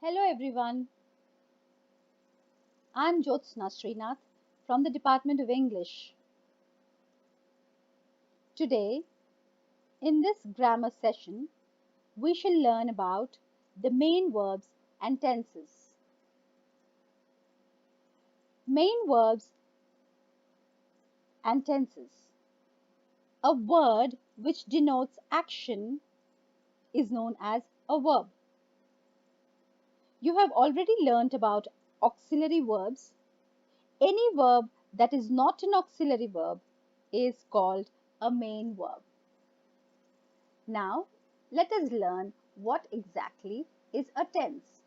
Hello everyone, I'm Jyotsna Srinath from the Department of English. Today, in this grammar session, we shall learn about the main verbs and tenses. Main verbs and tenses. A word which denotes action is known as a verb. You have already learnt about auxiliary verbs. Any verb that is not an auxiliary verb is called a main verb. Now, let us learn what exactly is a tense.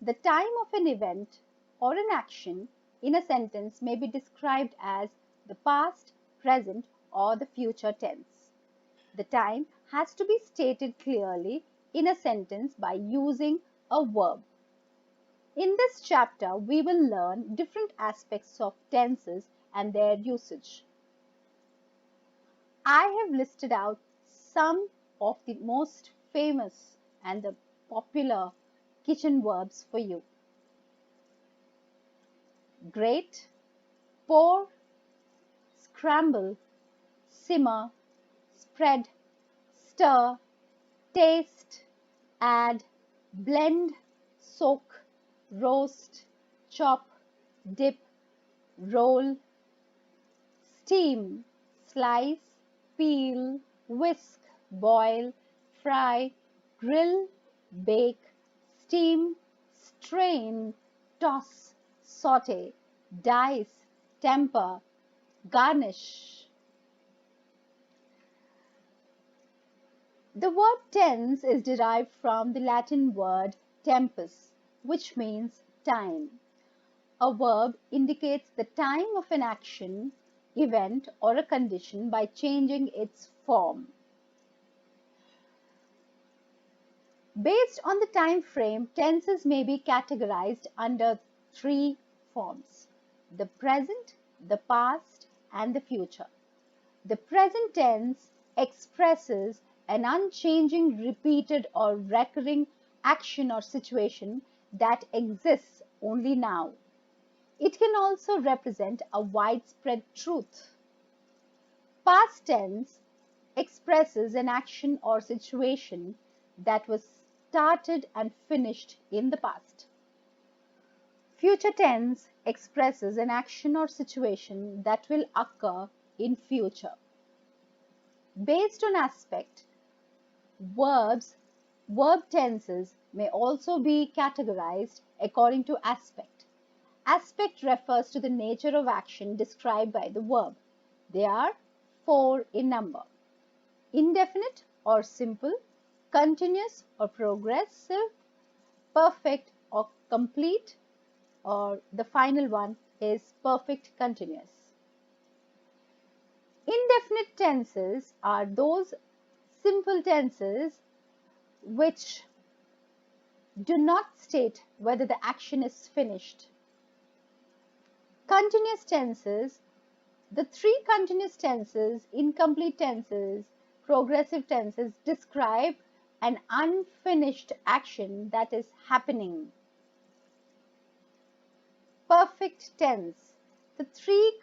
The time of an event or an action in a sentence may be described as the past, present, or the future tense. The time has to be stated clearly in a sentence by using a verb. In this chapter, we will learn different aspects of tenses and their usage. I have listed out some of the most famous and the popular kitchen verbs for you. Grate, pour, scramble, simmer, spread, stir, taste, add, blend, soak, roast, chop, dip, roll, steam, slice, peel, whisk, boil, fry, grill, bake, steam, strain, toss, saute, dice, temper, garnish. The word tense is derived from the Latin word tempus, which means time. A verb indicates the time of an action, event, or a condition by changing its form. Based on the time frame, tenses may be categorized under three forms: the present, the past, and the future. The present tense expresses an unchanging, repeated, or recurring action or situation that exists only now. It can also represent a widespread truth. Past tense expresses an action or situation that was started and finished in the past. Future tense expresses an action or situation that will occur in future. Based on aspect, verb tenses may also be categorized according to aspect. Aspect refers to the nature of action described by the verb. They are four in number: indefinite or simple, continuous or progressive, perfect or complete, or the final one is perfect continuous. Indefinite tenses are those simple tenses which do not state whether the action is finished. Continuous tenses, the three continuous tenses, incomplete tenses, progressive tenses, describe an unfinished action that is happening. Perfect tense, the three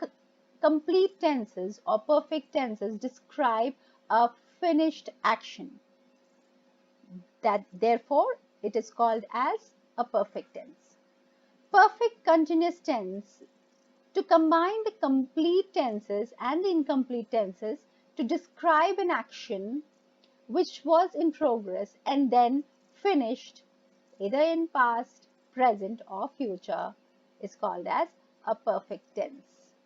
complete tenses or perfect tenses describe a finished action. That therefore it is called as a perfect tense. Perfect continuous tense, to combine the complete tenses and the incomplete tenses to describe an action which was in progress and then finished either in past, present, or future, is called as a perfect tense.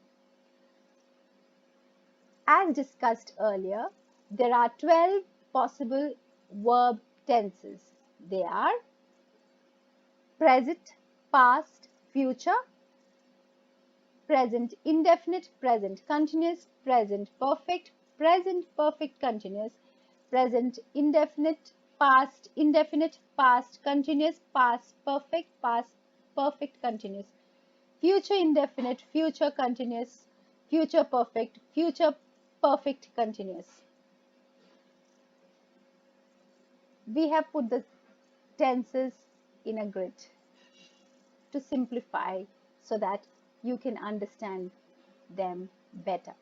As discussed earlier, there are 12 possible verb tenses. They are present, past, future, present indefinite, present continuous, present perfect continuous, present indefinite, past indefinite, past continuous, past perfect continuous, future indefinite, future continuous, future perfect continuous. We have put the tenses in a grid to simplify so that you can understand them better.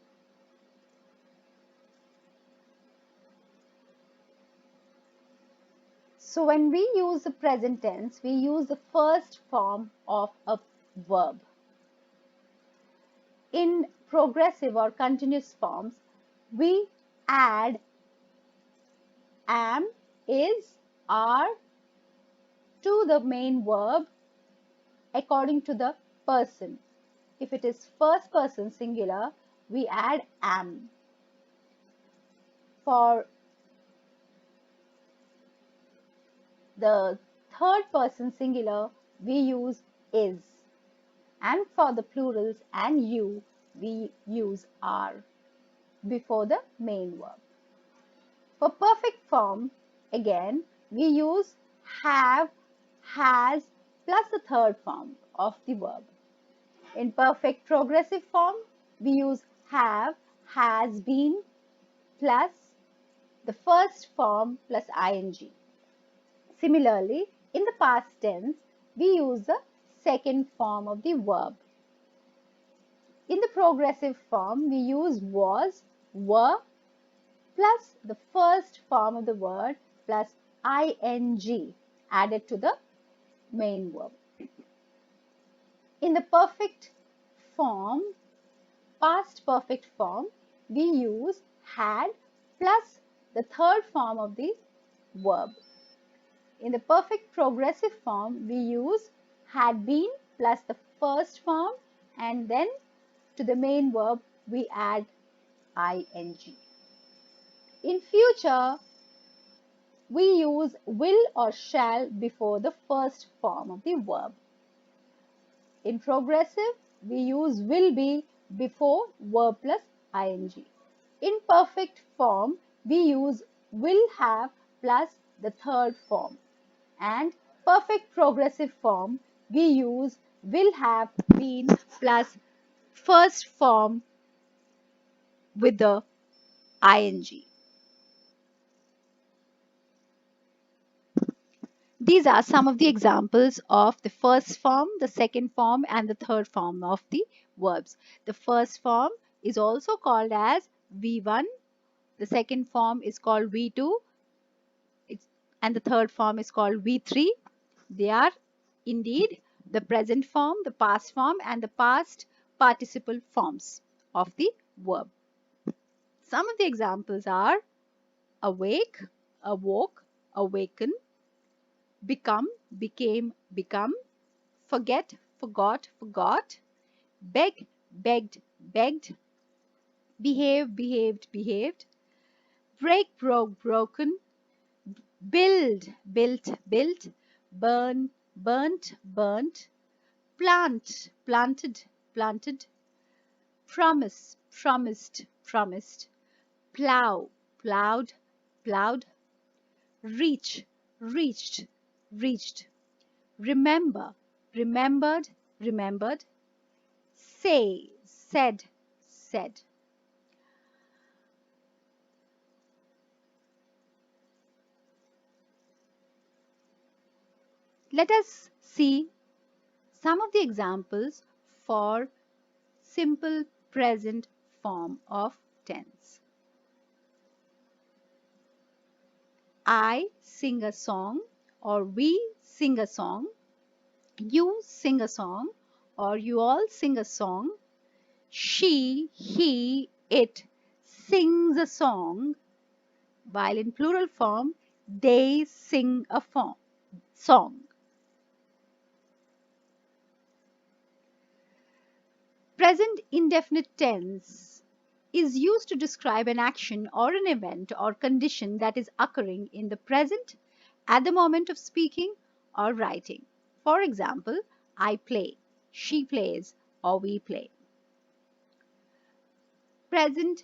So when we use the present tense, we use the first form of a verb. In progressive or continuous forms, we add am, is, are to the main verb according to the person. If it is first person singular, we add am. For the third person singular, we use is. And for the plurals and you, we use are before the main verb. For perfect form, again, we use have, has, plus the third form of the verb. In perfect progressive form, we use have, has been, plus the first form plus ing. Similarly, in the past tense, we use the second form of the verb. In the progressive form, we use was, were, plus the first form of the word plus ing added to the main verb. In the perfect form, past perfect form, we use had plus the third form of the verb. In the perfect progressive form, we use had been plus the first form, and then to the main verb we add ing. In future, we use will or shall before the first form of the verb. In progressive, we use will be before verb plus ing. In perfect form, we use will have plus the third form. And perfect progressive form, we use will have been plus first form with the ing. These are some of the examples of the first form, the second form, and the third form of the verbs. The first form is also called as V1, the second form is called V2, and the third form is called V3. They are indeed the present form, the past form, and the past participle forms of the verb. Some of the examples are awake, awoke, awaken, become, became, become, forget, forgot, forgot, beg, begged, begged, behave, behaved, behaved, break, broke, broken, build, built, built, burn, burnt, burnt, plant, planted, planted, promise, promised, promised, plow, plowed, plowed, reach, reached, reached, remember, remembered, remembered, say, said, said. Let us see some of the examples for simple present form of tense. I sing a song, or we sing a song. You sing a song, or you all sing a song. She, he, it sings a song, while in plural form, they sing a song. Present indefinite tense is used to describe an action or an event or condition that is occurring in the present at the moment of speaking or writing. For example, I play, she plays, or we play. Present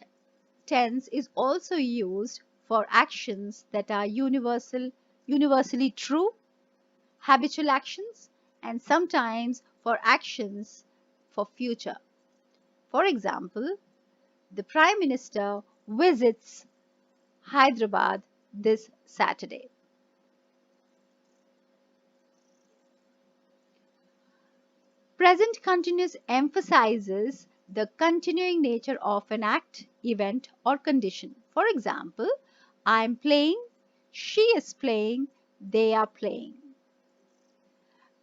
tense is also used for actions that are universally true, habitual actions, and sometimes for actions for future. For example, the Prime Minister visits Hyderabad this Saturday. Present continuous emphasizes the continuing nature of an act, event, or condition. For example, I am playing, she is playing, they are playing.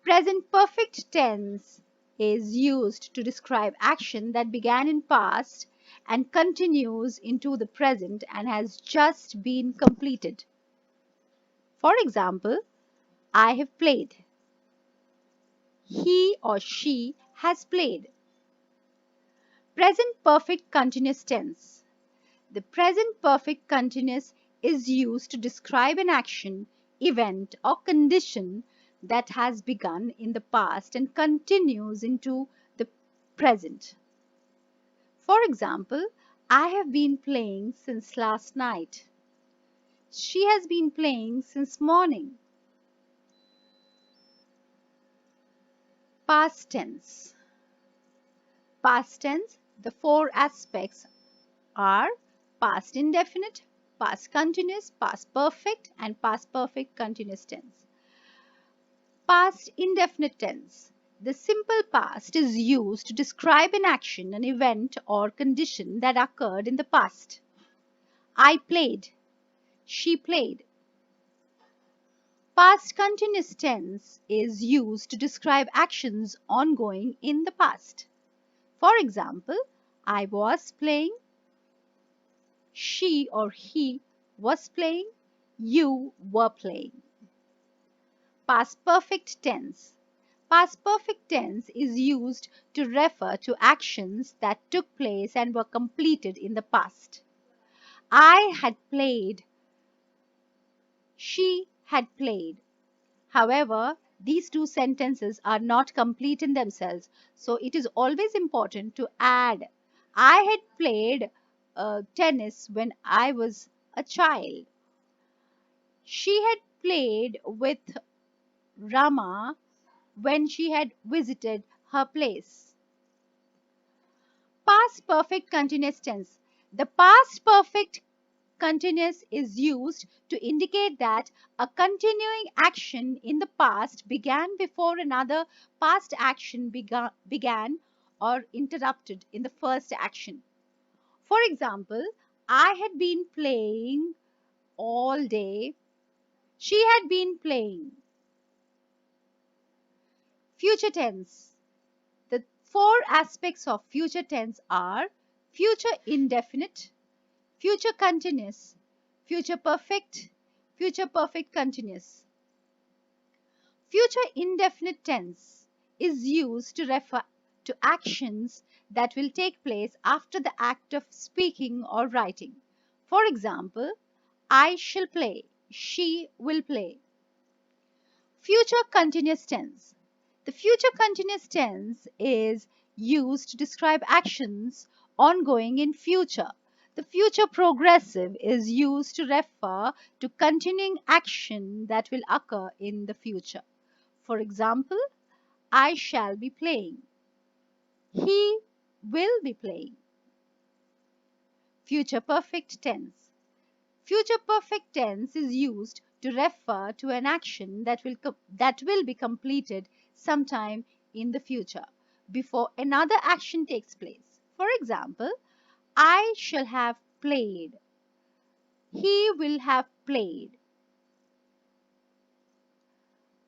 Present perfect tense is used to describe action that began in past and continues into the present and has just been completed. For example, I have played. He or she has played. Present perfect continuous tense. The present perfect continuous is used to describe an action, event, or condition that has begun in the past and continues into the present. For example, I have been playing since last night. She has been playing since morning. Past tense. Past tense, the four aspects are past indefinite, past continuous, past perfect, and past perfect continuous tense. Past indefinite tense. The simple past is used to describe an action, an event, or condition that occurred in the past. I played. She played. Past continuous tense is used to describe actions ongoing in the past. For example, I was playing, she or he was playing, you were playing. Past perfect tense. Past perfect tense is used to refer to actions that took place and were completed in the past. I had played, she had played. However, these two sentences are not complete in themselves, so it is always important to add. I had played tennis when I was a child. She had played with Rama when she had visited her place. Past perfect continuous tense. The past perfect continuous is used to indicate that a continuing action in the past began before another past action began or interrupted in the first action. For example, I had been playing all day. She had been playing. Future tense. The four aspects of future tense are future indefinite, future continuous, future perfect continuous. Future indefinite tense is used to refer to actions that will take place after the act of speaking or writing. For example, I shall play, she will play. Future continuous tense. The future continuous tense is used to describe actions ongoing in future. The future progressive is used to refer to continuing action that will occur in the future. For example, I shall be playing. He will be playing. Future perfect tense. Future perfect tense is used to refer to an action that will be completed sometime in the future before another action takes place. For example, I shall have played. He will have played.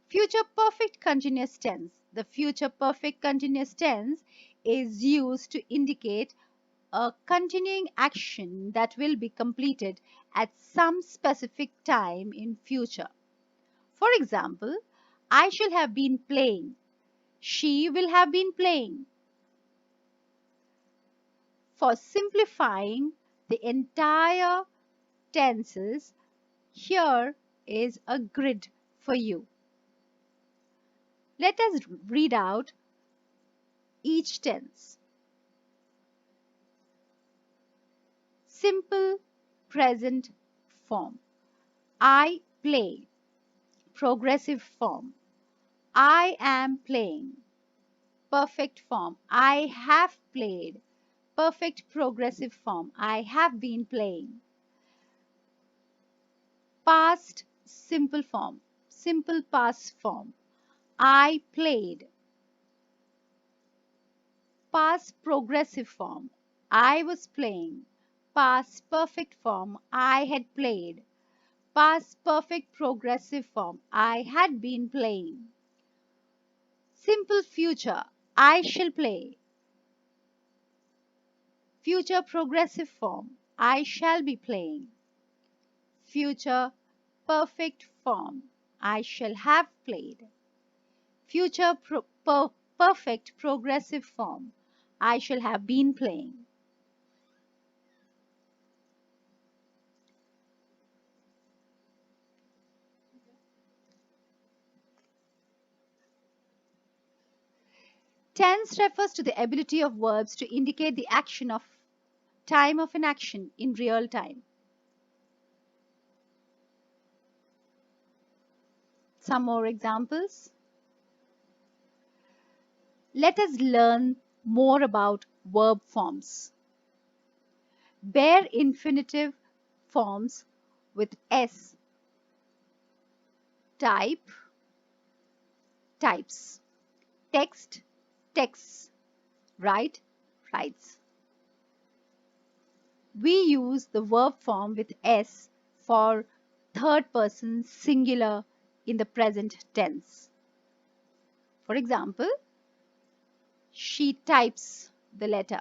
Future perfect continuous tense. The future perfect continuous tense is used to indicate a continuing action that will be completed at some specific time in future. For example, I shall have been playing. She will have been playing. For simplifying the entire tenses, here is a grid for you. Let us read out each tense. Simple present form. I play. Progressive form. I am playing. Perfect form. I have played. Perfect progressive form. I have been playing. Past simple form. Simple past form. I played. Past progressive form, I was playing. Past perfect form, I had played. Past perfect progressive form, I had been playing. Simple future, I shall play. Future progressive form, I shall be playing. Future perfect form, I shall have played. Future perfect progressive form, I shall have been playing. Tense refers to the ability of verbs to indicate the action of time of an action in real time. Some more examples. Let us learn more about verb forms. Bare infinitive forms with S. Type, types. Text, texts. Write, writes. We use the verb form with S for third person singular in the present tense. For example, she types the letter.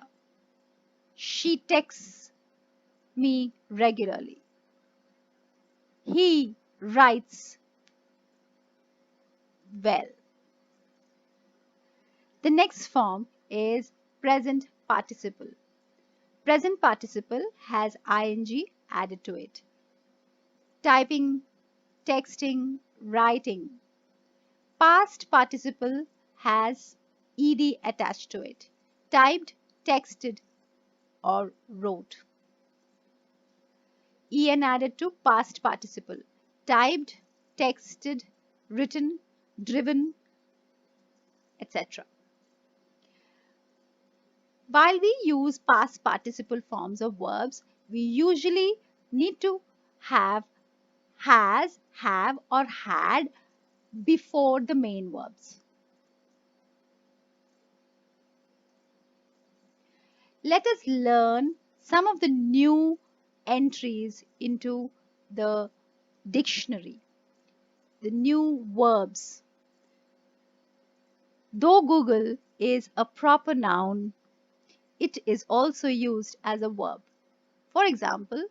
She texts me regularly. He writes well. The next form is present participle. Present participle has ing added to it. Typing, texting, writing. Past participle has ed attached to it. Typed, texted, or wrote. En added to past participle. Typed, texted, written, driven, etc. While we use past participle forms of verbs, we usually need to have has, have, or had before the main verbs. Let us learn some of the new entries into the dictionary, the new verbs. Though Google is a proper noun, it is also used as a verb. For example,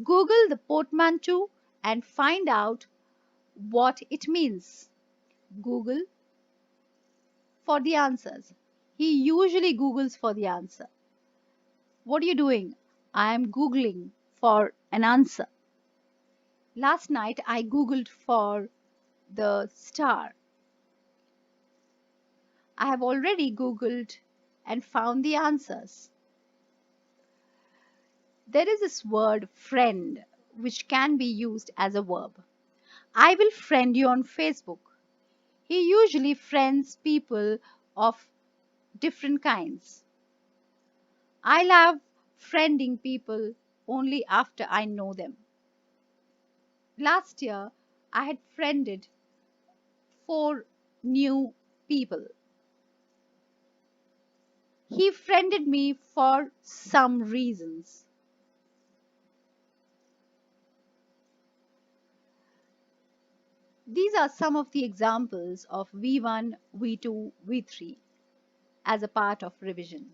Google the portmanteau and find out what it means. Google for the answers. He usually Googles for the answer. What are you doing? I am Googling for an answer. Last night I Googled for the star. I have already Googled and found the answers. There is this word friend which can be used as a verb. I will friend you on Facebook. He usually friends people of different kinds. I love friending people only after I know them. Last year, I had friended 4 new people. He friended me for some reasons. These are some of the examples of V1, V2, V3 as a part of revision.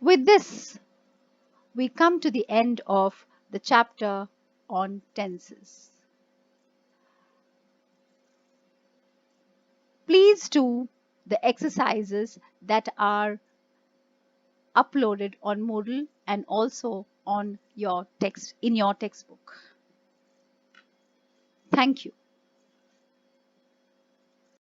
With this, we come to the end of the chapter on tenses. Please do the exercises that are uploaded on Moodle and also on your text in your textbook. Thank you.